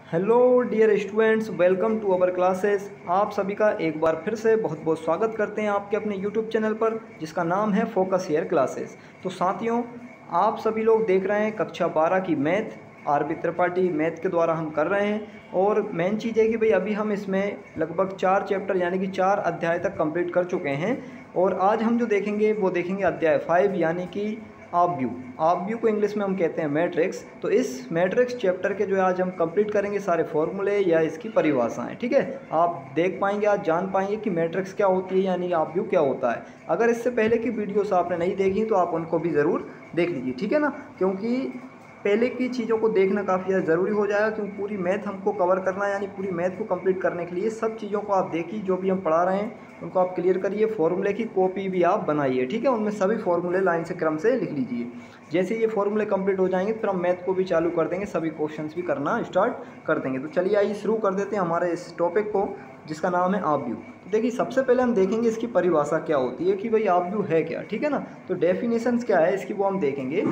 Hello dear students, welcome to our classes. आप सभी का एक बार फिर से बहुत बहुत स्वागत करते हैं आपके अपने यूट्यूब चैनल पर, जिसका नाम है फोकस हेयर क्लासेस। तो साथियों, आप सभी लोग देख रहे हैं कक्षा 12 की मैथ, आरबी त्रिपाठी मैथ के द्वारा हम कर रहे हैं। और मेन चीज़ है कि भाई अभी हम इसमें लगभग 4 चैप्टर यानी कि 4 अध्याय तक कंप्लीट कर चुके हैं। और आज हम जो देखेंगे वो देखेंगे अध्याय 5 यानी कि आप व्यू को इंग्लिश में हम कहते हैं मैट्रिक्स। तो इस मैट्रिक्स चैप्टर के जो आज हम कंप्लीट करेंगे सारे फॉर्मूले या इसकी परिभाषाएं। ठीक है, आप देख पाएंगे, आज जान पाएंगे कि मैट्रिक्स क्या होती है यानी आप व्यू क्या होता है। अगर इससे पहले की वीडियोस आपने नहीं देखी तो आप उनको भी ज़रूर देख लीजिए, ठीक है ना, क्योंकि पहले की चीज़ों को देखना काफ़ी ज़्यादा ज़रूरी हो जाएगा, क्योंकि पूरी मैथ हमको कवर करना है। यानी पूरी मैथ को कंप्लीट करने के लिए सब चीज़ों को आप देखिए, जो भी हम पढ़ा रहे हैं उनको आप क्लियर करिए। फॉर्मूले की कॉपी भी आप बनाइए, ठीक है, उनमें सभी फॉर्मूले लाइन से क्रम से लिख लीजिए। जैसे ये फॉर्मूले कंप्लीट हो जाएंगे फिर हम मैथ को भी चालू कर देंगे, सभी क्वेश्चंस भी करना स्टार्ट कर देंगे। तो चलिए आइए शुरू कर देते हैं हमारे इस टॉपिक को, जिसका नाम है आप व्यू। तो देखिए सबसे पहले हम देखेंगे इसकी परिभाषा क्या होती है कि भाई आप व्यू है क्या, ठीक है ना। तो डेफिनेशंस क्या है इसकी वो हम देखेंगे।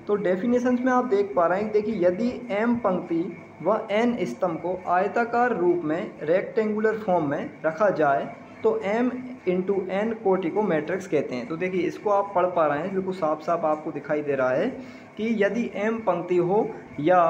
तो डेफिनेशंस में आप देख पा रहे हैं, देखिए यदि m पंक्ति व n स्तंभ को आयताकार रूप में रेक्टेंगुलर फॉर्म में रखा जाए तो m इंटू n कोटि को मैट्रिक्स कहते हैं। तो देखिए इसको आप पढ़ पा रहे हैं, बिल्कुल साफ साफ आपको दिखाई दे रहा है कि यदि m पंक्ति हो या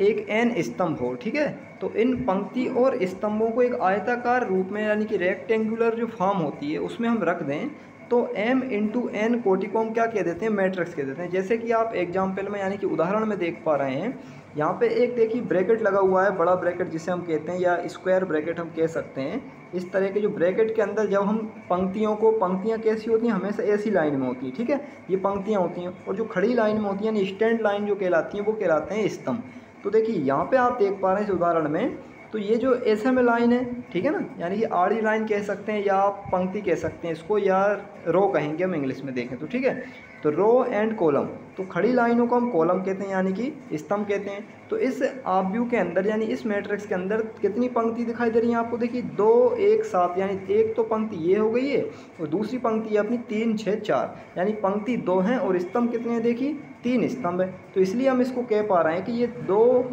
एक n स्तंभ हो, ठीक है, तो इन पंक्ति और स्तंभों को एक आयताकार रूप में यानी कि रेक्टेंगुलर जो फॉर्म होती है उसमें हम रख दें तो m इंटू n कोटि को हम क्या कह देते हैं, मैट्रिक्स कह देते हैं। जैसे कि आप एग्जाम्पल में यानी कि उदाहरण में देख पा रहे हैं, यहाँ पे एक देखिए ब्रैकेट लगा हुआ है, बड़ा ब्रैकेट जिसे हम कहते हैं या स्क्वायर ब्रैकेट हम कह सकते हैं। इस तरह के जो ब्रैकेट के अंदर जब हम पंक्तियाँ कैसी होती हैं, हमेशा ऐसी लाइन में होती है, ठीक है, ये पंक्तियाँ होती हैं। और जो खड़ी लाइन में होती हैं यानी स्टैंड लाइन जो कहलाती हैं वो कहलाते हैं स्तंभ। तो देखिए यहाँ पे आप देख पा रहे हैं इस उदाहरण में, तो ये जो ऐसे में लाइन है, ठीक है ना, यानी कि आड़ी लाइन कह सकते हैं या आप पंक्ति कह सकते हैं इसको, या रो कहेंगे हम इंग्लिश में देखें तो, ठीक है। तो रो एंड कॉलम, तो खड़ी लाइनों को हम कॉलम कहते हैं यानी कि स्तंभ कहते हैं। तो इस आप व्यू के अंदर यानी इस मैट्रिक्स के अंदर कितनी पंक्ति दिखाई दे रही है आपको, देखिए 2 1 7, यानी एक तो पंक्ति ये हो गई है और दूसरी पंक्ति है अपनी 3 6 4, यानी पंक्ति 2 हैं और स्तंभ कितने हैं, देखिए 3 स्तंभ है। तो इसलिए हम इसको कह पा रहे हैं कि ये 2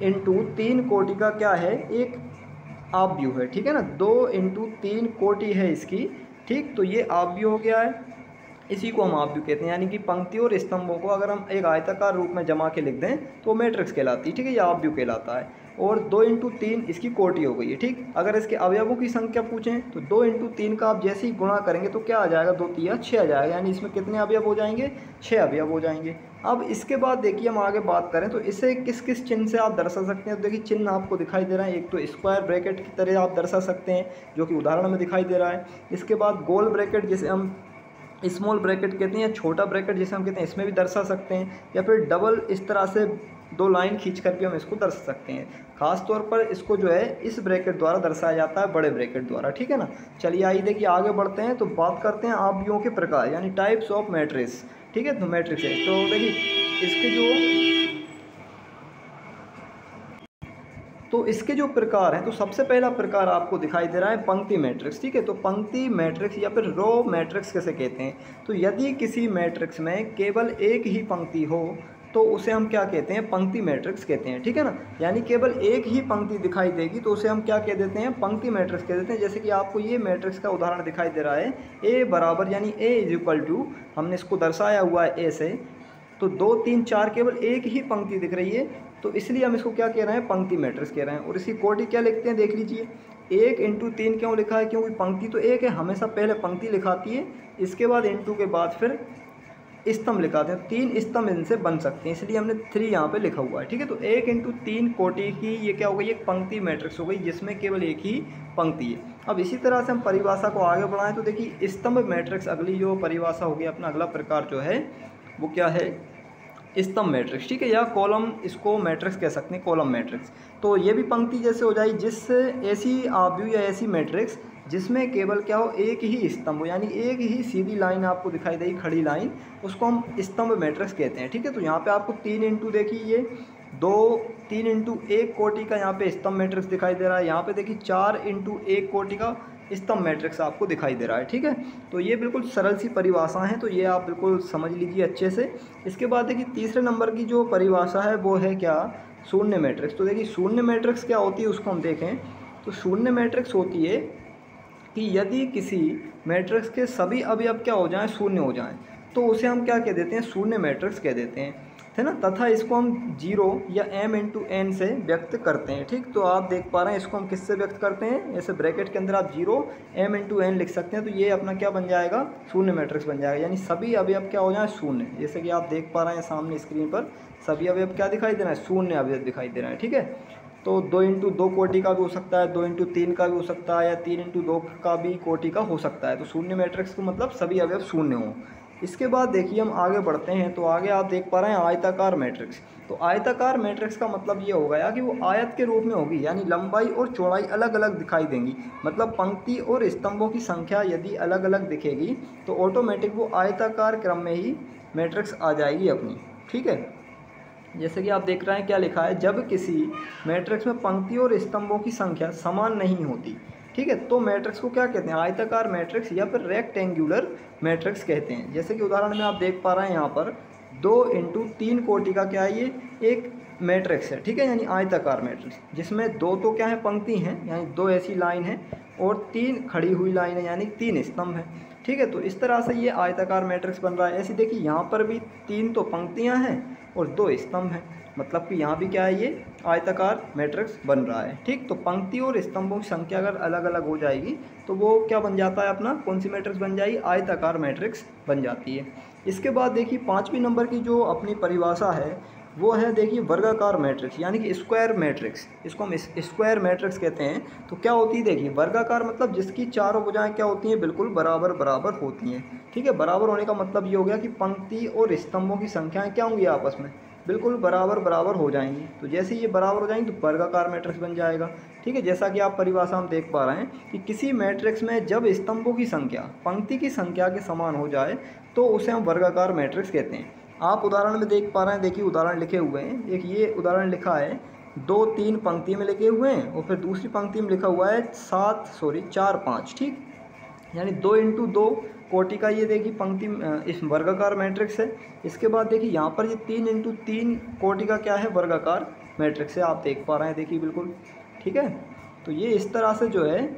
इंटू 3 कोटि का क्या है, एक आप व्यू है, ठीक है ना। 2 इंटू 3 कोटि है इसकी, ठीक। तो ये आप व्यू हो गया है, इसी को हम आप व्यू कहते हैं। यानी कि पंक्ति और स्तंभों को अगर हम एक आयताकार रूप में जमा के लिख दें तो मैट्रिक्स कहलाती है, ठीक है, ये आप व्यू कहलाता है। और 2 इंटू 3 इसकी कोटि हो गई है, ठीक। अगर इसके अवयवों की संख्या पूछें तो 2 इंटू 3 का आप जैसे ही गुणा करेंगे तो क्या आ जाएगा, 2 3 6 आ जाएगा, यानी इसमें कितने अवयव हो जाएंगे, 6 अवयव हो जाएंगे। अब इसके बाद देखिए हम आगे बात करें तो इसे किस किस चिन्ह से आप दर्शा सकते हैं। तो देखिए चिन्ह आपको दिखाई दे रहा है, एक तो स्क्वायर ब्रैकेट की तरह आप दर्शा सकते हैं जो कि उदाहरण में दिखाई दे रहा है। इसके बाद गोल ब्रैकेट जिसे हम स्मॉल ब्रैकेट कहते हैं, या छोटा ब्रैकेट जिसे हम कहते हैं, इसमें भी दर्शा सकते हैं, या फिर डबल इस तरह से 2 लाइन खींच करके हम इसको दर्शा सकते हैं। खास तौर पर इसको जो है इस ब्रैकेट द्वारा दर्शाया जाता है, बड़े ब्रैकेट द्वारा, ठीक है ना। चलिए आइए देखिए आगे बढ़ते हैं, तो बात करते हैं आप व्यू के प्रकार यानी टाइप्स ऑफ मैट्रिक्स, ठीक है। तो मैट्रिक्स है, तो देखिए इसके जो प्रकार हैं, तो सबसे पहला प्रकार आपको दिखाई दे रहा है पंक्ति मैट्रिक्स, ठीक है। तो पंक्ति मैट्रिक्स या फिर रो मैट्रिक्स कैसे कहते हैं, तो यदि किसी मैट्रिक्स में केवल एक ही पंक्ति हो तो उसे हम क्या कहते हैं, पंक्ति मैट्रिक्स कहते हैं, ठीक है ना। यानी केवल एक ही पंक्ति दिखाई देगी तो उसे हम क्या कह देते हैं, पंक्ति मैट्रिक्स कह देते हैं। जैसे कि आपको ये मैट्रिक्स का उदाहरण दिखाई दे रहा है, ए बराबर यानी ए इज इक्वल टू, हमने इसको दर्शाया हुआ है ए से, तो 2 3 4 केवल एक ही पंक्ति दिख रही है, तो इसलिए हम इसको क्या कह रहे हैं, पंक्ति मैट्रिक्स कह रहे हैं। और इसकी कोटि क्या लिखते हैं, देख लीजिए, 1 इंटू 3 क्यों लिखा है, क्योंकि पंक्ति तो एक है, हमेशा पहले पंक्ति लिखाती है, इसके बाद इंटू के बाद फिर स्तंभ लिखाते हैं, 3 स्तंभ इनसे बन सकते हैं, इसलिए हमने 3 यहाँ पे लिखा हुआ है, ठीक है। तो 1 इंटू 3 कोटि की ये क्या हो गई, एक पंक्ति मैट्रिक्स हो गई जिसमें केवल एक ही पंक्ति है। अब इसी तरह से हम परिभाषा को आगे बढ़ाएं तो देखिए स्तंभ मैट्रिक्स अगली जो परिभाषा होगी, अपना अगला प्रकार जो है वो क्या है, स्तंभ मैट्रिक्स, ठीक है, या कॉलम, इसको मैट्रिक्स कह सकते हैं, कॉलम मैट्रिक्स। तो ये भी पंक्ति जैसे हो जाएगी, जिससे ऐसी आप व्यू या ऐसी मैट्रिक्स जिसमें केवल क्या हो, एक ही स्तंभ हो, यानी एक ही सीधी लाइन आपको दिखाई देगी, खड़ी लाइन, उसको हम स्तंभ मैट्रिक्स कहते हैं, ठीक है। तो यहाँ पे आपको 3 इंटू देखिए ये 3 इंटू 1 कोटि का यहाँ पे स्तंभ मैट्रिक्स दिखाई दे रहा है, यहाँ पे देखिए 4 इंटू 1 कोटि का स्तंभ मैट्रिक्स आपको दिखाई दे रहा है, ठीक है। तो ये बिल्कुल सरल सी परिभाषा है, तो ये आप बिल्कुल समझ लीजिए अच्छे से। इसके बाद देखिए तीसरे नंबर की जो परिभाषा है वो है क्या, शून्य मैट्रिक्स। तो देखिए शून्य मैट्रिक्स क्या होती है उसको हम देखें तो शून्य मैट्रिक्स होती है कि यदि किसी मैट्रिक्स के सभी अवयव क्या हो जाएं, शून्य हो जाएं, तो उसे हम क्या कह देते हैं, शून्य मैट्रिक्स कह देते हैं, है ना। तथा इसको हम जीरो या m इंटू एन से व्यक्त करते हैं। ठीक, तो आप देख पा रहे हैं इसको हम किससे व्यक्त करते हैं, ऐसे ब्रैकेट के अंदर आप जीरो m इंटू एन लिख सकते हैं। तो ये अपना क्या बन जाएगा, शून्य मैट्रिक्स बन जाएगा, यानी सभी अवयव क्या हो जाए, शून्य। जैसे कि आप देख पा रहे हैं सामने स्क्रीन पर सभी अवयव क्या दिखाई दे रहा है, शून्य अवयव दिखाई दे रहा है। ठीक है, तो 2 इंटू 2 कोटि का भी हो सकता है, 2 इंटू 3 का भी हो सकता है, या 3 इंटू 2 का भी कोटि का हो सकता है। तो शून्य मैट्रिक्स को मतलब सभी अवयव शून्य हों। इसके बाद देखिए हम आगे बढ़ते हैं, तो आगे आप देख पा रहे हैं आयताकार मैट्रिक्स। तो आयताकार मैट्रिक्स का मतलब ये होगा यार कि वो आयत के रूप में होगी, यानी लंबाई और चौड़ाई अलग अलग दिखाई देंगी। मतलब पंक्ति और स्तंभों की संख्या यदि अलग अलग दिखेगी तो ऑटोमेटिक वो आयताकार क्रम में ही मैट्रिक्स आ जाएगी अपनी। ठीक है, जैसे कि आप देख रहे हैं क्या लिखा है, जब किसी मैट्रिक्स में पंक्ति और स्तंभों की संख्या समान नहीं होती, ठीक है, तो मैट्रिक्स को क्या कहते हैं, आयताकार मैट्रिक्स या फिर रेक्टेंगुलर मैट्रिक्स कहते हैं। जैसे कि उदाहरण में आप देख पा रहे हैं यहाँ पर 2 इंटू 3 कोटि का क्या है, ये एक मैट्रिक्स है। ठीक है, यानी आयताकार मैट्रिक्स जिसमें 2 तो क्या है, पंक्ति हैं, यानी 2 ऐसी लाइन है, और 3 खड़ी हुई लाइन है, यानी 3 स्तंभ है। ठीक है, तो इस तरह से ये आयताकार मैट्रिक्स बन रहा है। ऐसे देखिए यहाँ पर भी 3 तो पंक्तियाँ हैं और 2 स्तंभ हैं, मतलब कि यहाँ भी क्या है, ये आयताकार मैट्रिक्स बन रहा है। ठीक, तो पंक्ति और स्तंभों की संख्या अगर अलग अलग हो जाएगी तो वो क्या बन जाता है, अपना कौन सी मैट्रिक्स बन जाएगी, आयताकार मैट्रिक्स बन जाती है। इसके बाद देखिए 5वीं नंबर की जो अपनी परिभाषा है वो है देखिए वर्गाकार मैट्रिक्स, यानी कि स्क्वायर मैट्रिक्स। इसको हम स्क्वायर मैट्रिक्स कहते हैं। तो क्या होती है, देखिए वर्गाकार मतलब जिसकी चारों भुजाएं क्या होती हैं, बिल्कुल बराबर बराबर होती हैं। ठीक है, बराबर होने का मतलब ये हो गया कि पंक्ति और स्तंभों की संख्याएं क्या होंगी, आपस में बिल्कुल बराबर बराबर हो जाएंगी। तो जैसे ये बराबर हो जाएंगी तो वर्गाकार मैट्रिक्स बन जाएगा। ठीक है, जैसा कि आप परिभाषा हम देख पा रहे हैं कि किसी मैट्रिक्स में जब स्तंभों की संख्या पंक्ति की संख्या के समान हो जाए तो उसे हम वर्गाकार मैट्रिक्स कहते हैं। आप उदाहरण में देख पा रहे हैं, देखिए उदाहरण लिखे हुए हैं, एक ये उदाहरण लिखा है 2-3 पंक्ति में लिखे हुए हैं, और फिर दूसरी पंक्ति में लिखा हुआ है 4-5। ठीक, यानी 2 इंटू 2 कोटि का ये देखिए पंक्ति इस वर्गाकार मैट्रिक्स है। इसके बाद देखिए यहाँ पर ये 3 इंटू 3 कोटि का क्या है, वर्गाकार मैट्रिक्स है, आप देख पा रहे हैं, देखिए बिल्कुल। ठीक है, तो ये इस तरह से जो है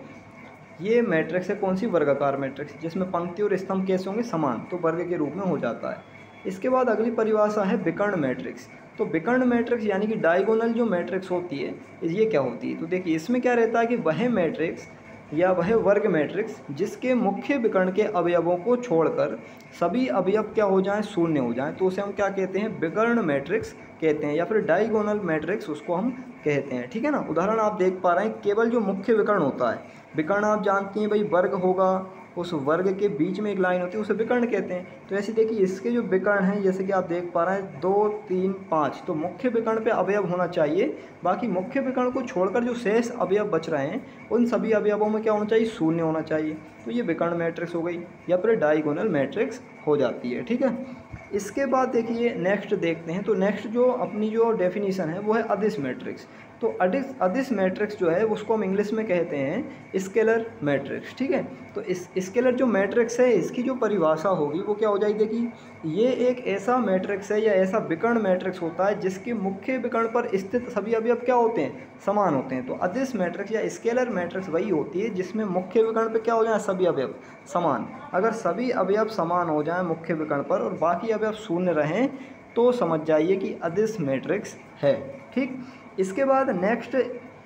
ये मैट्रिक्स है, कौन सी, वर्गाकार मैट्रिक्स, जिसमें पंक्ति और स्तंभ कैसे होंगे, समान, तो वर्ग के रूप में हो जाता है। इसके बाद अगली परिभाषा है विकर्ण मैट्रिक्स। तो विकर्ण मैट्रिक्स यानी कि डायगोनल जो मैट्रिक्स होती है ये क्या होती है, तो देखिए इसमें क्या रहता है कि वह मैट्रिक्स या वह वर्ग मैट्रिक्स जिसके मुख्य विकर्ण के अवयवों को छोड़कर सभी अवयव क्या हो जाएं, शून्य हो जाएं, तो उसे हम क्या कहते हैं, विकर्ण मैट्रिक्स कहते हैं, या फिर डायगोनल मैट्रिक्स उसको हम कहते हैं। ठीक है ना, उदाहरण आप देख पा रहे हैं, केवल जो मुख्य विकर्ण होता है, विकर्ण आप जानती हैं भाई, वर्ग होगा, उस वर्ग के बीच में एक लाइन होती है उसे विकर्ण कहते हैं। तो ऐसे देखिए इसके जो विकर्ण हैं, जैसे कि आप देख पा रहे हैं 2, 3, 5, तो मुख्य विकर्ण पे अवयव होना चाहिए, बाकी मुख्य विकर्ण को छोड़कर जो शेष अवयव बच रहे हैं उन सभी अवयवों में क्या होना चाहिए, शून्य होना चाहिए। तो ये विकर्ण मैट्रिक्स हो गई, या फिर डायगोनल मैट्रिक्स हो जाती है। ठीक है, इसके बाद देखिए नेक्स्ट देखते हैं। तो नेक्स्ट जो अपनी जो डेफिनीशन है वो है अदिश मैट्रिक्स। तो अदिश मैट्रिक्स जो है उसको हम इंग्लिश में कहते हैं स्केलर मैट्रिक्स। ठीक है, तो इस स्केलर जो मैट्रिक्स है इसकी जो परिभाषा होगी वो क्या हो जाएगी, देखिए ये एक ऐसा मैट्रिक्स है या ऐसा विकर्ण मैट्रिक्स होता है जिसके मुख्य विकर्ण पर स्थित सभी अवयव क्या होते हैं, समान होते हैं। तो अदिश मैट्रिक्स या स्केलर मैट्रिक्स वही होती है जिसमें मुख्य विकर्ण पर क्या हो जाए, सभी अवयव समान। अगर सभी अवयव समान हो जाएं मुख्य विकर्ण पर और बाकी अवयव शून्य रहें तो समझ जाइए कि अदिश मैट्रिक्स है। ठीक, इसके बाद नेक्स्ट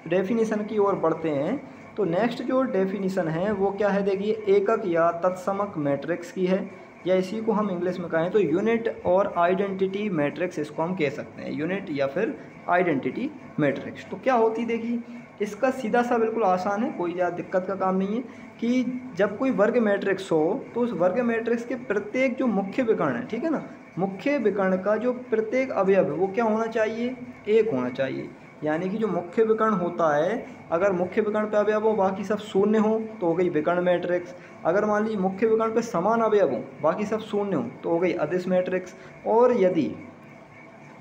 डेफिनेशन की ओर बढ़ते हैं। तो नेक्स्ट जो डेफिनेशन है वो क्या है, देखिए एकक या तत्समक मैट्रिक्स की है, या इसी को हम इंग्लिश में कहें तो यूनिट और आइडेंटिटी मैट्रिक्स इसको हम कह सकते हैं, यूनिट या फिर आइडेंटिटी मैट्रिक्स। तो क्या होती है, देखिए इसका सीधा सा बिल्कुल आसान है, कोई ज़्यादा दिक्कत का काम नहीं है कि जब कोई वर्ग मैट्रिक्स हो तो उस वर्ग मैट्रिक्स के प्रत्येक जो मुख्य विकर्ण है, ठीक है ना, मुख्य विकर्ण का जो प्रत्येक अवयव है वो क्या होना चाहिए, एक होना चाहिए। यानी कि जो मुख्य विकर्ण होता है, अगर मुख्य विकर्ण पे अवयव हो बाकी सब शून्य हो तो हो गई विकर्ण मैट्रिक्स। अगर मान लीजिए मुख्य विकर्ण पे समान अवयव हो बाकी सब शून्य हो तो हो गई अदिश मैट्रिक्स। और यदि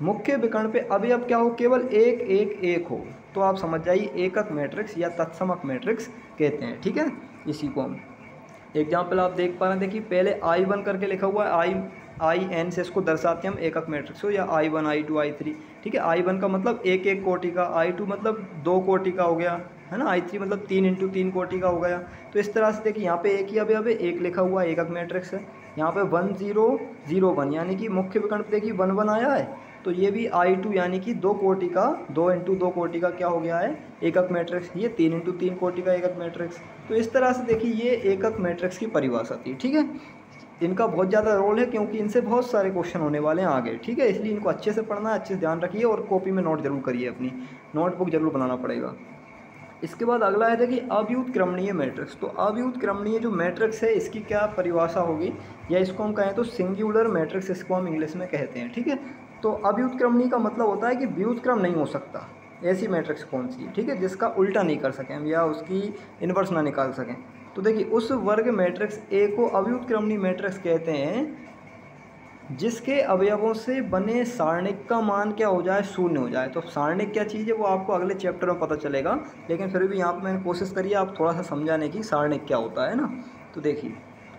मुख्य विकर्ण पे अवयव क्या हो, केवल एक एक एक हो तो आप समझ जाइए एकक मैट्रिक्स या तत्समक मैट्रिक्स कहते हैं। ठीक है, इसी को हम एग्जाम्पल आप देख पा रहे हैं, देखिए पहले I1 करके लिखा हुआ है, IN से इसको दर्शाते हैं हम एकक मैट्रिक्स को, या I1 I2 I3, ठीक है। I1 का मतलब एक एक कोटि का, I2 मतलब 2 कोटि का हो गया, है ना, I3 मतलब 3 इंटू 3 कोटि का हो गया। तो इस तरह से देखिए यहाँ पे एक ही अवयव है, एक लिखा हुआ एकक मैट्रिक्स है। यहाँ पे 1 0 0 1 यानी कि मुख्य विकर्ण देखिए 1 1 आया है, तो ये भी I2 यानी कि 2 कोटि का, 2 इंटू 2 कोटि का क्या हो गया है, एकक मैट्रिक्स। ये 3 इंटू 3 कोटि का एकक मैट्रिक्स। तो इस तरह से देखिए ये एकक मैट्रिक्स की परिभाषा थी, ठीक है। इनका बहुत ज़्यादा रोल है क्योंकि इनसे बहुत सारे क्वेश्चन होने वाले हैं आगे, ठीक है। इसलिए इनको अच्छे से पढ़ना है, अच्छे से ध्यान रखिए और कॉपी में नोट जरूर करिए, अपनी नोटबुक जरूर बनाना पड़ेगा। इसके बाद अगला है देखिए अव्युत्क्रमणीय मैट्रिक्स। तो अव्युत्क्रमणीय जो मैट्रिक्स है इसकी क्या परिभाषा होगी, या इसको हम कहें तो सिंगुलर मैट्रिक्स इसको हम इंग्लिश में कहते हैं, ठीक है। तो अव्युत्क्रमणीय का मतलब होता है कि व्युत्क्रम नहीं हो सकता, ऐसी मैट्रिक्स कौन सी है, ठीक है, जिसका उल्टा नहीं कर सकें हम या उसकी इन्वर्स ना निकाल सकें। तो देखिए उस वर्ग मैट्रिक्स ए को अव्युत्क्रमणीय मैट्रिक्स कहते हैं जिसके अवयवों से बने सारणिक का मान क्या हो जाए, शून्य हो जाए। तो सारणिक क्या चीज़ है वो आपको अगले चैप्टर में पता चलेगा, लेकिन फिर भी यहाँ पर मैंने कोशिश करी है आप थोड़ा सा समझाने की सारणिक क्या होता है ना। तो देखिए,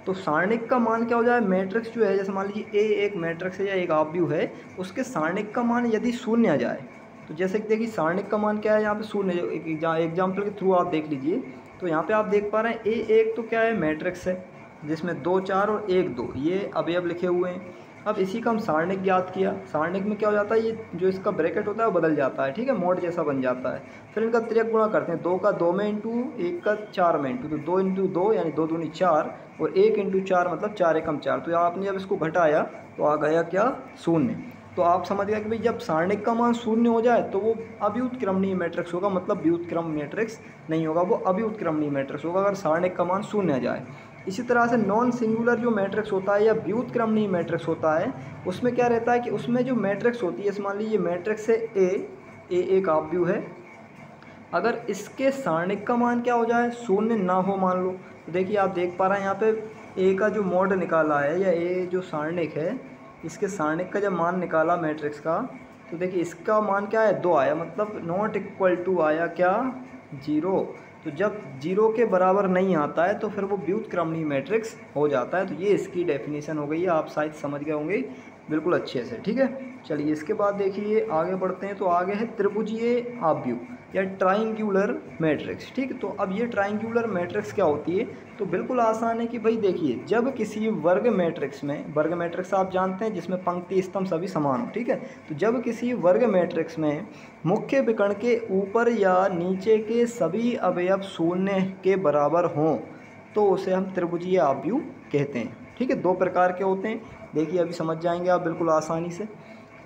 तो सारणिक का मान क्या हो जाए, मैट्रिक्स जो है, जैसे मान लीजिए ए एक मैट्रिक्स है या एक आव्यूह है, उसके सारणिक का मान यदि शून्य आ जाए, तो जैसे कि देखिए सारणिक का मान क्या है यहाँ पे शून्य, एग्जाम्पल के थ्रू आप देख लीजिए। तो यहाँ पे आप देख पा रहे हैं ए एक तो क्या है, मैट्रिक्स है जिसमें 2 4 और 1 2 ये अवयव लिखे हुए हैं। अब इसी का हम सारणिक ज्ञात किया, सारणिक में क्या हो जाता है, ये जो इसका ब्रैकेट होता है वो बदल जाता है, ठीक है, मोड जैसा बन जाता है। फिर इनका तिर्यक गुणा करते हैं, 2 का 2 में इंटू, 1 का 4 में इंटू, तो 2 इंटू 2 यानी 2 दूनी 4, और 1 इंटू 4 मतलब 4 एकम 4। तो आपने जब इसको घटाया तो आ गया क्या, शून्य। तो आप समझ गए कि भाई जब सारणिक का मान शून्य हो जाए तो वो अव्युत्क्रमणीय मैट्रिक्स होगा, मतलब व्युत्क्रम मैट्रिक्स नहीं होगा, वो अव्युत्क्रमणीय मैट्रिक्स होगा अगर सारणिक का मान शून्य आ जाए। इसी तरह से नॉन सिंगुलर जो मैट्रिक्स होता है या व्युत्क्रमणीय मैट्रिक्स होता है, उसमें क्या रहता है कि उसमें जो मैट्रिक्स होती है, मान लीजिए मैट्रिक्स है ए एक आव्यूह है, अगर इसके सारणिक का मान क्या हो जाए, शून्य ना हो मान लो, तो देखिए आप देख पा रहे हैं यहाँ पे ए का जो मॉड निकाला है या ए जो सारणिक है, इसके सारणिक का जब मान निकाला मैट्रिक्स का, तो देखिए इसका मान क्या है, 2 आया, मतलब नॉट इक्वल टू आया क्या, 0। तो जब 0 के बराबर नहीं आता है तो फिर वो व्युत्क्रमणीय मैट्रिक्स हो जाता है। तो ये इसकी डेफिनेशन हो गई है, आप शायद समझ गए होंगे बिल्कुल अच्छे से, ठीक है। चलिए इसके बाद देखिए आगे बढ़ते हैं। तो आगे है त्रिभुजीय आव्यूह या ट्राइंगुलर मैट्रिक्स, ठीक। तो अब ये ट्राइंगुलर मैट्रिक्स क्या होती है, तो बिल्कुल आसान है कि भाई देखिए जब किसी वर्ग मैट्रिक्स में, वर्ग मैट्रिक्स आप जानते हैं जिसमें पंक्ति स्तंभ सभी समान हो, ठीक है। तो जब किसी वर्ग मैट्रिक्स में मुख्य विकर्ण के ऊपर या नीचे के सभी अवयव शून्य के बराबर हों तो उसे हम त्रिभुजीय आव्यूह कहते हैं, ठीक है। 2 प्रकार के होते हैं, देखिए अभी समझ जाएंगे आप बिल्कुल आसानी से।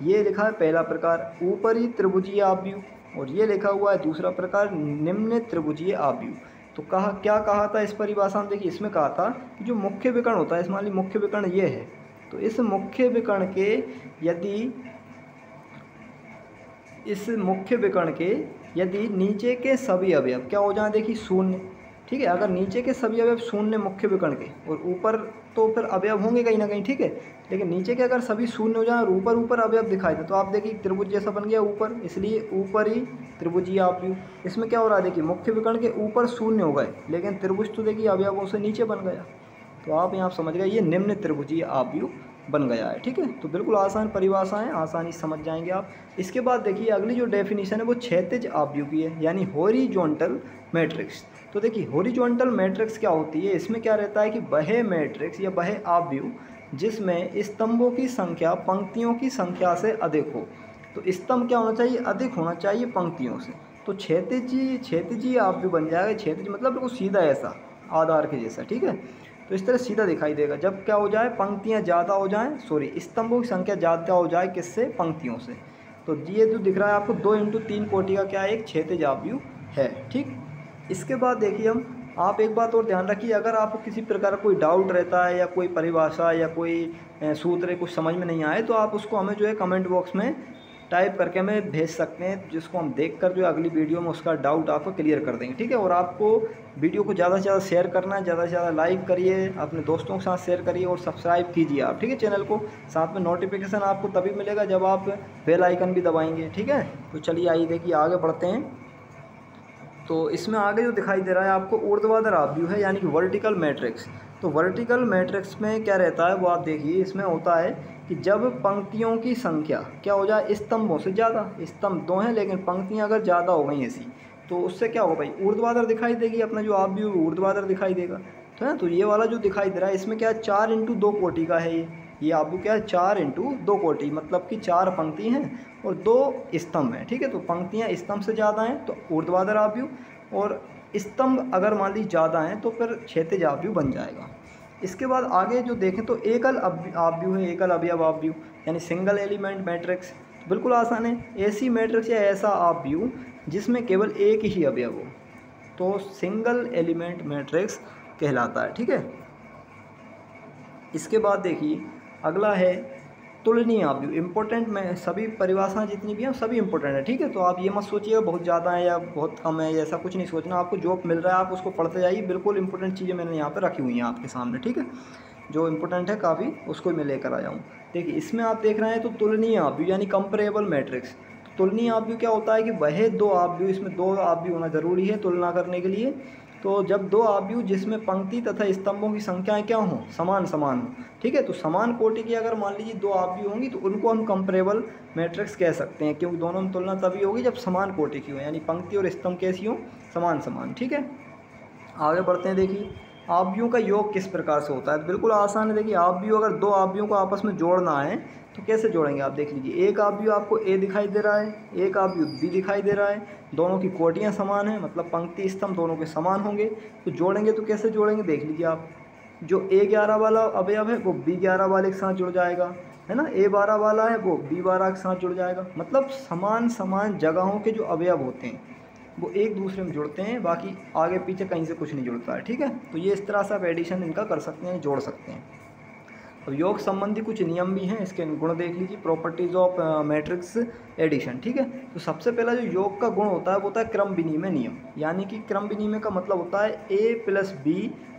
ये लिखा है पहला प्रकार ऊपरी त्रिभुजीय आव्यूह, और ये लिखा हुआ है दूसरा प्रकार निम्न त्रिभुजीय आव्यूह। तो क्या कहा था इस परिभाषा में, देखिए इसमें कहा था कि जो मुख्य विकर्ण होता है, मान लीजिए मुख्य विकर्ण ये है, तो इस मुख्य विकर्ण के यदि नीचे के सभी अवयव क्या हो जाए, देखिए शून्य, ठीक है। अगर नीचे के सभी अवयव शून्य मुख्य विकर्ण के, और ऊपर तो फिर अवयव होंगे कहीं ना कहीं, ठीक है, लेकिन नीचे के अगर सभी शून्य हो जाए और ऊपर ऊपर अवयव दिखाई दे, तो आप देखिए त्रिभुज जैसा बन गया ऊपर, इसलिए ऊपरी त्रिभुजीय आव्यूह। इसमें क्या हो रहा है, देखिए मुख्य विकर्ण के ऊपर शून्य हो गए, लेकिन त्रिभुज तो देखिए अवयवों से नीचे बन गया, तो आप यहाँ समझ गए ये निम्न त्रिभुजीय आव्यूह बन गया है, ठीक है। तो बिल्कुल आसान परिभाषा है, आसानी समझ जाएंगे आप। इसके बाद देखिए अगली जो डेफिनेशन है वो क्षैतिज आव्यूह की है, यानी हॉरिजॉन्टल मैट्रिक्स। तो देखिए हॉरिजॉन्टल मैट्रिक्स क्या होती है, इसमें क्या रहता है कि वह मैट्रिक्स या वह आव्यूह जिसमें स्तंभों की संख्या पंक्तियों की संख्या से अधिक हो। तो स्तंभ क्या होना चाहिए, अधिक होना चाहिए पंक्तियों से। तो क्षैतिजीय आव्यूह बन जाएगा। क्षैतिज मतलब बिल्कुल सीधा ऐसा आधार के जैसा, ठीक है। तो इस तरह सीधा दिखाई देगा जब क्या हो जाए, पंक्तियाँ ज़्यादा हो जाएं, स्तंभों की संख्या ज़्यादा हो जाए, किससे, पंक्तियों से। तो ये जो दिख रहा है आपको 2 इंटू 3 कोटि का क्या है, एक क्षैतिज आव्यूह है, ठीक। इसके बाद देखिए आप एक बात और ध्यान रखिए, अगर आपको किसी प्रकार का कोई डाउट रहता है या कोई परिभाषा या कोई सूत्र कुछ समझ में नहीं आए, तो आप उसको हमें जो है कमेंट बॉक्स में टाइप करके हमें भेज सकते हैं, जिसको हम देखकर जो अगली वीडियो में उसका डाउट आपको क्लियर कर देंगे, ठीक है। और आपको वीडियो को ज़्यादा से ज़्यादा शेयर करना है, ज़्यादा से ज़्यादा लाइक करिए, अपने दोस्तों के साथ शेयर करिए और सब्सक्राइब कीजिए आप, ठीक है, चैनल को। साथ में नोटिफिकेशन आपको तभी मिलेगा जब आप बेल आइकन भी दबाएंगे, ठीक है। तो चलिए आइए देखिए आगे बढ़ते हैं। तो इसमें आगे जो दिखाई दे रहा है आपको ऊर्ध्वाधर आव्यूह है, यानी कि वर्टिकल मैट्रिक्स। तो वर्टिकल मैट्रिक्स में क्या रहता है वो आप देखिए, इसमें होता है कि जब पंक्तियों की संख्या क्या हो जाए स्तंभों से ज़्यादा, स्तंभ 2 हैं लेकिन पंक्तियाँ अगर ज़्यादा हो गई ऐसी, तो उससे क्या होगा भाई, ऊर्ध्वाधर दिखाई देगी, अपना जो आप भी ऊर्ध्वाधर दिखाई देगा। तो है, तो ये वाला जो दिखाई दे रहा है इसमें क्या है, 4 इंटू 2 कोटि का है ये आप क्या है 4 इंटू 2 कोटि, मतलब कि 4 पंक्ति हैं और 2 स्तंभ हैं। ठीक है, तो पंक्तियाँ स्तंभ से ज़्यादा हैं तो ऊर्ध्वाधर आव्यूह, और स्तंभ अगर मान लीजिए ज़्यादा हैं तो फिर क्षैतिज आव्यूह बन जाएगा। इसके बाद आगे जो देखें तो एकल आव्यूह है, एकल अवयव आव्यूह यानी सिंगल एलिमेंट मैट्रिक्स। बिल्कुल आसान है, ऐसी मैट्रिक्स या ऐसा आव्यूह जिसमें केवल एक ही अवयव हो तो सिंगल एलिमेंट मैट्रिक्स कहलाता है। ठीक है, इसके बाद देखिए अगला है तुलनीय आव्यूह। इंपॉर्टेंट में सभी परिभाषाएं जितनी भी हैं सभी इंपॉर्टेंट है। ठीक है, तो आप ये मत सोचिएगा बहुत ज़्यादा है या बहुत कम है, ऐसा कुछ नहीं सोचना, आपको जो मिल रहा है आप उसको पढ़ते जाइए। बिल्कुल इंपॉर्टेंट चीज़ें मैंने यहाँ पर रखी हुई हैं आपके सामने। ठीक है, जो इंपॉर्टेंट है काफ़ी उसको मैं लेकर आया हूँ। देखिए इसमें आप देख रहे हैं तो तुलनीय आव्यूह यानी कंपेरेबल मैट्रिक्स। तुलनीय आव्यूह क्या होता है कि वह दो आव्यूह, इसमें दो आव्यूह होना जरूरी है तुलना करने के लिए। तो जब दो आव्यूह जिसमें पंक्ति तथा स्तंभों की संख्याएं क्या हों, समान समान हों। ठीक है, तो समान कोटि की अगर मान लीजिए दो आव्यूह होंगी तो उनको हम कंपेरेबल मैट्रिक्स कह सकते हैं, क्योंकि दोनों में तुलना तभी होगी जब समान कोटि की हो, यानी पंक्ति और स्तंभ कैसी हो, समान समान। ठीक है, आगे बढ़ते हैं। देखिए आव्यूहों का योग किस प्रकार से होता है, बिल्कुल आसान है। देखिए आव्यूह, अगर दो आव्यूहों को आपस में जोड़ना है तो कैसे जोड़ेंगे आप देख लीजिए। एक आव्यूह आपको ए दिखाई दे रहा है, एक आव्यूह बी दिखाई दे रहा है, दोनों की कोटियां समान हैं, मतलब पंक्ति स्तंभ दोनों के समान होंगे। तो जोड़ेंगे तो कैसे जोड़ेंगे देख लीजिए आप, जो A11 वाला अवयव है वो B11 वाले के साथ जुड़ जाएगा, है ना, A12 वाला है वो B12 के साथ जुड़ जाएगा। मतलब समान समान जगहों के जो अवयव होते हैं वो एक दूसरे में जुड़ते हैं, बाकी आगे पीछे कहीं से कुछ नहीं जुड़ता है। ठीक है, तो ये इस तरह से आप एडिशन इनका कर सकते हैं, जोड़ सकते हैं। अब योग संबंधी कुछ नियम भी हैं, इसके गुण देख लीजिए, प्रॉपर्टीज ऑफ मैट्रिक्स एडिशन। ठीक है, तो सबसे पहला जो योग का गुण होता है वो होता है क्रम विनिमय नियम। यानी कि क्रम विनिमय का मतलब होता है A + B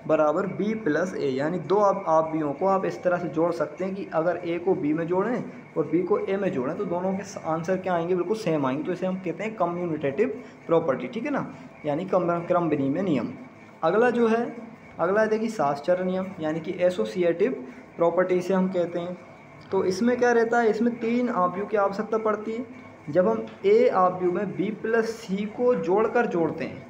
बराबर B + A, यानी दो आव्यूहों को आप इस तरह से जोड़ सकते हैं कि अगर A को B में जोड़ें और B को A में जोड़ें तो दोनों के आंसर क्या आएंगे, बिल्कुल सेम आएंगे। तो इसे हम कहते हैं कम्यूटेटिव प्रॉपर्टी। ठीक है ना, यानी क्रम विनिमय नियम। अगला जो है, अगला है देखिए साहचर्य नियम, यानी कि एसोसिएटिव प्रॉपर्टी से हम कहते हैं। तो इसमें क्या रहता है, इसमें 3 आव्यूह की आवश्यकता पड़ती है। जब हम A आव्यूह में B + C को जोड़कर जोड़ते हैं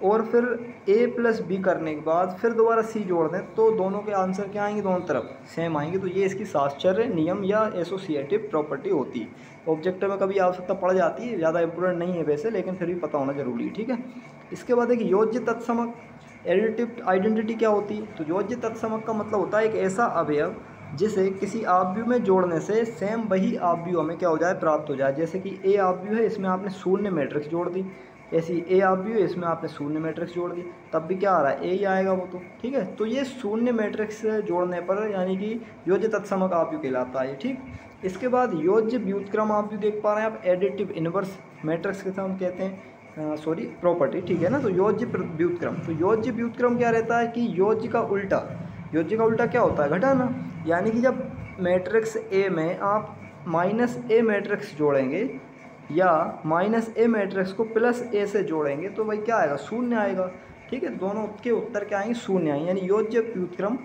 और फिर A + B करने के बाद फिर दोबारा C जोड़ दें तो दोनों के आंसर क्या आएंगे, दोनों तरफ सेम आएंगे। तो ये इसकी साहचर्य नियम या एसोसिएटिव प्रॉपर्टी होती है। ऑब्जेक्टिव में कभी आवश्यकता पड़ जाती है, ज़्यादा इंपोर्टेंट नहीं है वैसे, लेकिन फिर भी पता होना जरूरी है। ठीक है, इसके बाद एक योज्य तत्समक एडिटिव आइडेंटिटी क्या होती है। तो योज्य तत्समक का मतलब होता है एक ऐसा अवयव जिसे किसी आव्यूह में जोड़ने से सेम वही आव्यूह हमें क्या हो जाए, प्राप्त हो जाए। जैसे कि A आव्यूह है, इसमें आपने शून्य मैट्रिक्स जोड़ दी, ऐसी A आव्यूह है, इसमें आपने शून्य मैट्रिक्स जोड़ दी, तब भी क्या आ रहा है, A ही आएगा वो तो। ठीक है, तो ये शून्य मैट्रिक्स जोड़ने पर यानी कि योज्य तत्समक आव्यूह कहलाता है। ठीक, इसके बाद योज्य व्युत्क्रम आव्यूह देख पा रहे हैं आप, एडिटिव इनवर्स मैट्रिक्स के साथ हम कहते हैं प्रॉपर्टी। ठीक है ना, तो योज्य व्युत्क्रम। तो योज्य व्युत्क्रम क्या रहता है कि योज्य का उल्टा, योज्य का उल्टा क्या होता है, घटाना। यानी कि जब मैट्रिक्स A में आप -A मैट्रिक्स जोड़ेंगे या -A मैट्रिक्स को +A से जोड़ेंगे तो भाई क्या आएगा, शून्य आएगा। ठीक है, दोनों के उत्तर क्या आएंगे, शून्य आएंगे, यानी योज्य व्युत्क्रम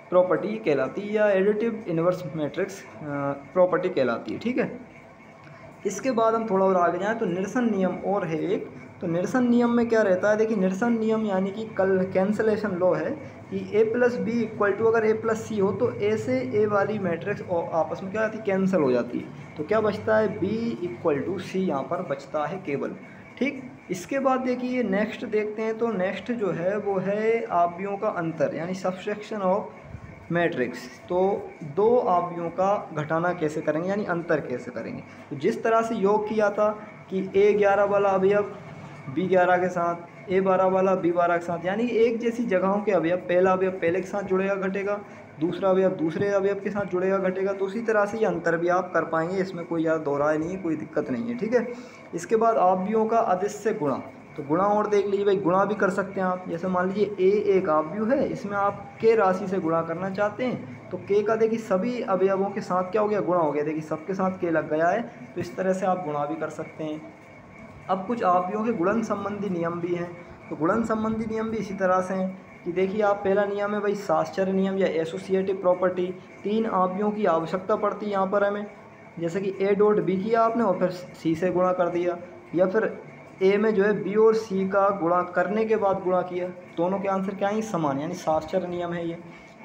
प्रॉपर्टी कहलाती है या एडिटिव इनवर्स मैट्रिक्स प्रॉपर्टी कहलाती है। ठीक है, इसके बाद हम थोड़ा और आगे जाएँ तो निरसन नियम और है एक। तो निरसन नियम में क्या रहता है, देखिए निरसन नियम यानी कि कैंसलेशन लॉ है कि A + B = अगर A + C हो तो A से A वाली मैट्रिक्स आपस में क्या आती है, कैंसिल हो जाती है। तो क्या बचता है, B = C यहाँ पर बचता है केवल। ठीक, इसके बाद देखिए नेक्स्ट देखते हैं। तो नेक्स्ट जो है वो है आव्यूहों का अंतर यानी सबट्रैक्शन ऑफ मैट्रिक्स। तो दो आव्यूहों का घटाना कैसे करेंगे यानी अंतर कैसे करेंगे। तो जिस तरह से योग किया था कि A11 वाला अवयव B11 के साथ, A12 वाला B12 के साथ, यानी एक जैसी जगहों के अवयव, पहला अवयव पहले के साथ जुड़ेगा घटेगा, दूसरा अवयव दूसरे अवयव के साथ जुड़ेगा घटेगा। तो उसी तरह से ये अंतर भी आप कर पाएंगे, इसमें कोई ज़्यादा दोहराए नहीं है, कोई दिक्कत नहीं है। ठीक है, इसके बाद आव्यूहों का अदिश्य गुणा। तो गुणा और देख लीजिए भाई, गुणा भी कर सकते हैं आप। जैसे मान लीजिए A एक आव्यूह है, इसमें आप K राशि से गुणा करना चाहते हैं तो K का देखिए सभी अवयवों के साथ क्या हो गया, गुणा हो गया। देखिए सबके साथ K लग गया है, तो इस तरह से आप गुणा भी कर सकते हैं। अब कुछ आव्यूहों के गुणन संबंधी नियम भी हैं। तो गुणन संबंधी नियम भी इसी तरह से हैं। कि देखिए आप पहला नियम है भाई साहचर्य नियम या एसोसिएटिव प्रॉपर्टी, 3 आव्यूहों की आवश्यकता पड़ती है यहाँ पर हमें। जैसे कि ए डॉट बी किया आपने और फिर सी से गुणा कर दिया, या फिर ए में जो है बी और सी का गुणा करने के बाद गुणा किया, दोनों के आंसर क्या है समान, यानी साहचर्य नियम है ये।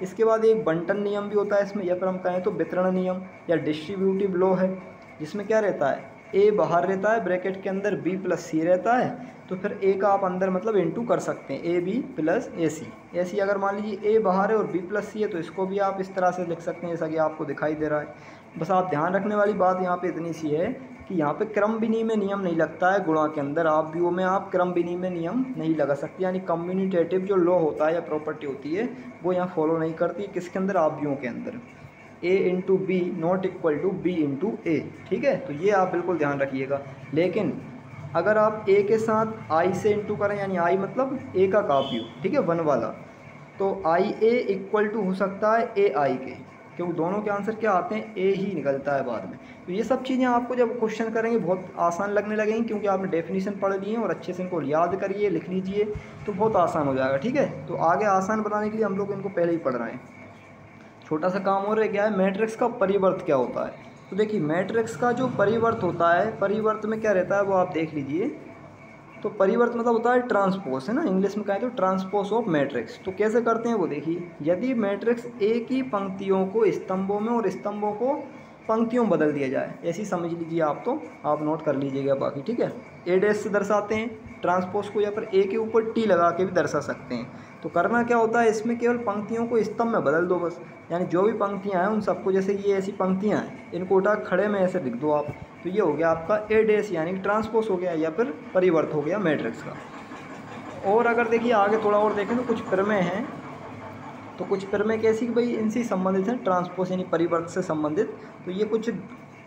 इसके बाद एक बंटन नियम भी होता है इसमें, या फिर हम कहें तो वितरण नियम या डिस्ट्रीब्यूटिव लॉ है, जिसमें क्या रहता है ए बाहर रहता है ब्रैकेट के अंदर बी प्लस सी रहता है, तो फिर ए का आप अंदर मतलब इनटू कर सकते हैं ए बी प्लस ए सी। ऐसी अगर मान लीजिए ए बाहर है और बी प्लस सी है तो इसको भी आप इस तरह से लिख सकते हैं जैसा कि आपको दिखाई दे रहा है। बस आप ध्यान रखने वाली बात यहाँ पे इतनी सी है कि यहाँ पे क्रम विनिमय नियम नहीं लगता है गुणा के अंदर, आप भी में आप क्रम विनिमय नियम नहीं लगा सकते, यानी कम्यूनिटेटिव जो लॉ होता है या प्रॉपर्टी होती है वो यहाँ फॉलो नहीं करती किसके अंदर, आव्यूहों के अंदर। A into B not equal to B into A, ठीक है, तो ये आप बिल्कुल ध्यान रखिएगा। लेकिन अगर आप ए के साथ आई से इंटू करें, यानी आई मतलब ए का काव्य, ठीक है, वन वाला, तो आई ए इक्वल टू हो सकता है ए आई के, क्योंकि दोनों के आंसर क्या आते हैं ए ही निकलता है बाद में। तो ये सब चीज़ें आपको जब क्वेश्चन करेंगे बहुत आसान लगने लगेंगी, क्योंकि आपने डेफिनेशन पढ़ ली है और अच्छे से इनको याद करिए, लिख लीजिए तो बहुत आसान हो जाएगा, ठीक है। तो आगे आसान बनाने के लिए हम लोग इनको पहले ही पढ़ रहे हैं। छोटा सा काम और रह गया है, मैट्रिक्स का परिवर्त क्या होता है। तो देखिए मैट्रिक्स का जो परिवर्त होता है, परिवर्त में क्या रहता है वो आप देख लीजिए। तो परिवर्त मतलब होता है ट्रांसपोज, है ना, इंग्लिश में कहें तो ट्रांसपोज ऑफ मैट्रिक्स। तो कैसे करते हैं वो देखिए, यदि मैट्रिक्स ए की पंक्तियों को स्तंभों में और स्तंभों को पंक्तियों में बदल दिया जाए, ऐसी समझ लीजिए आप, तो आप नोट कर लीजिएगा बाकी, ठीक है। ए डैश से दर्शाते हैं ट्रांसपोज को, या फिर ए के ऊपर टी लगा के भी दर्शा सकते हैं। तो करना क्या होता है इसमें, केवल पंक्तियों को स्तंभ में बदल दो बस, यानी जो भी पंक्तियां हैं उन सबको, जैसे ये ऐसी पंक्तियां हैं इनको उठा खड़े में ऐसे लिख दो आप, तो ये हो गया आपका ए डैश, यानी ट्रांसपोज हो गया या फिर परिवर्त हो गया मैट्रिक्स का। और अगर देखिए आगे थोड़ा और देखें तो कुछ प्रमेय हैं, तो कुछ प्रमेय कैसी कि भाई इनसे संबंधित हैं, ट्रांसपोज यानी परिवर्त से संबंधित। तो ये कुछ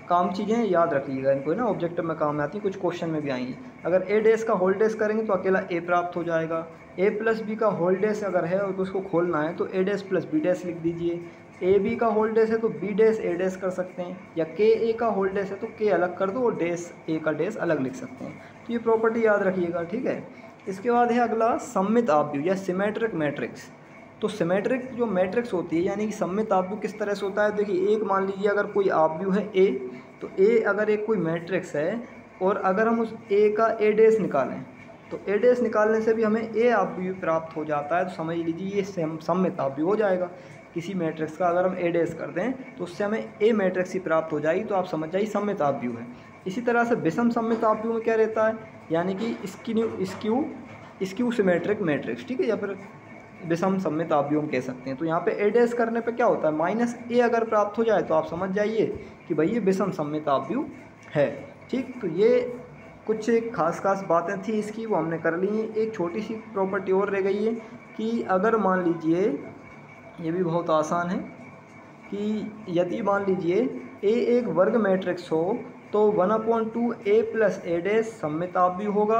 काम चीज़ें याद रखिएगा, इनको ना ऑब्जेक्टिव में काम में आती हैं, कुछ क्वेश्चन में भी आएंगी। अगर ए डैश का होल डैश करेंगे तो अकेला ए प्राप्त हो जाएगा। ए प्लस बी का होल डैश अगर है और तो उसको खोलना है तो ए डैश प्लस बी डैश लिख दीजिए। ए बी का होल डैश है तो बी डैश ए डैश कर सकते हैं, या के ए का होल डैश है तो के अलग कर दो और डैश ए का डैश अलग लिख सकते हैं। तो ये प्रॉपर्टी याद रखिएगा, ठीक है। इसके बाद है अगला सममित आव्यूह या सिमेट्रिक मैट्रिक्स। तो सिमेट्रिक जो मैट्रिक्स होती है यानी कि सममित आव्यूह किस तरह से होता है, देखिए एक मान लीजिए अगर कोई आव्यूह है ए, तो ए अगर एक कोई मैट्रिक्स है और अगर हम उस ए का ए डैश निकालें तो ए डैश निकालने से भी हमें ए आव्यूह प्राप्त हो जाता है, तो समझ लीजिए ये सममित आव्यूह हो जाएगा। किसी मैट्रिक्स का अगर हम ए डैश कर दें तो उससे हमें ए मैट्रिक्स ही प्राप्त हो जाएगी, तो आप समझ जाइए सममित आव्यूह है। इसी तरह से विषम सममित आव्यूह में क्या रहता है, यानी कि स्क्यू सिमेट्रिक मैट्रिक्स, ठीक है, या फिर विषम सममित आव्यूह कह सकते हैं। तो यहाँ पे ए डैश करने पे क्या होता है, माइनस ए अगर प्राप्त हो जाए तो आप समझ जाइए कि भाई ये विषम सममित आव्यूह है, ठीक। तो ये कुछ खास बातें थी इसकी, वो हमने कर ली हैं। एक छोटी सी प्रॉपर्टी और रह गई है कि अगर मान लीजिए, ये भी बहुत आसान है, कि यदि मान लीजिए ए एक वर्ग मैट्रिक्स हो तो 1/2 ए प्लस ए डैश सममित आव्यूह होगा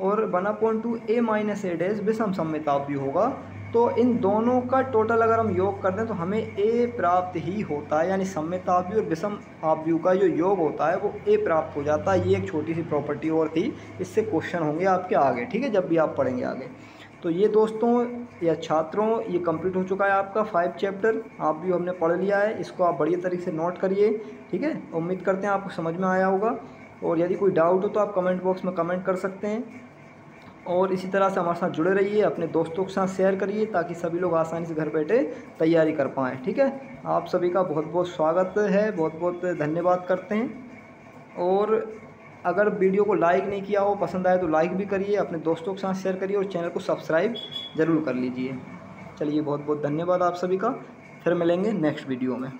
और 1/2 ए माइनस ए डैश विषम सममित आव्यूह होगा। तो इन दोनों का टोटल अगर हम योग कर दें तो हमें ए प्राप्त ही होता है, यानी सममित आव्यूह और विषम आव्यूह का जो योग होता है वो ए प्राप्त हो जाता है। ये एक छोटी सी प्रॉपर्टी और थी, इससे क्वेश्चन होंगे आपके आगे, ठीक है, जब भी आप पढ़ेंगे आगे। तो ये दोस्तों या छात्रों ये कंप्लीट हो चुका है आपका 5 चैप्टर, आप भी हमने पढ़ लिया है, इसको आप बढ़िया तरीके से नोट करिए, ठीक है। उम्मीद करते हैं आपको समझ में आया होगा, और यदि कोई डाउट हो तो आप कमेंट बॉक्स में कमेंट कर सकते हैं। और इसी तरह से हमारे साथ जुड़े रहिए, अपने दोस्तों के साथ शेयर करिए ताकि सभी लोग आसानी से घर बैठे तैयारी कर पाएँ, ठीक है। आप सभी का बहुत बहुत स्वागत है, बहुत बहुत धन्यवाद करते हैं। और अगर वीडियो को लाइक नहीं किया हो, पसंद आए तो लाइक भी करिए, अपने दोस्तों के साथ शेयर करिए और चैनल को सब्सक्राइब ज़रूर कर लीजिए। चलिए बहुत बहुत धन्यवाद आप सभी का, फिर मिलेंगे नेक्स्ट वीडियो में।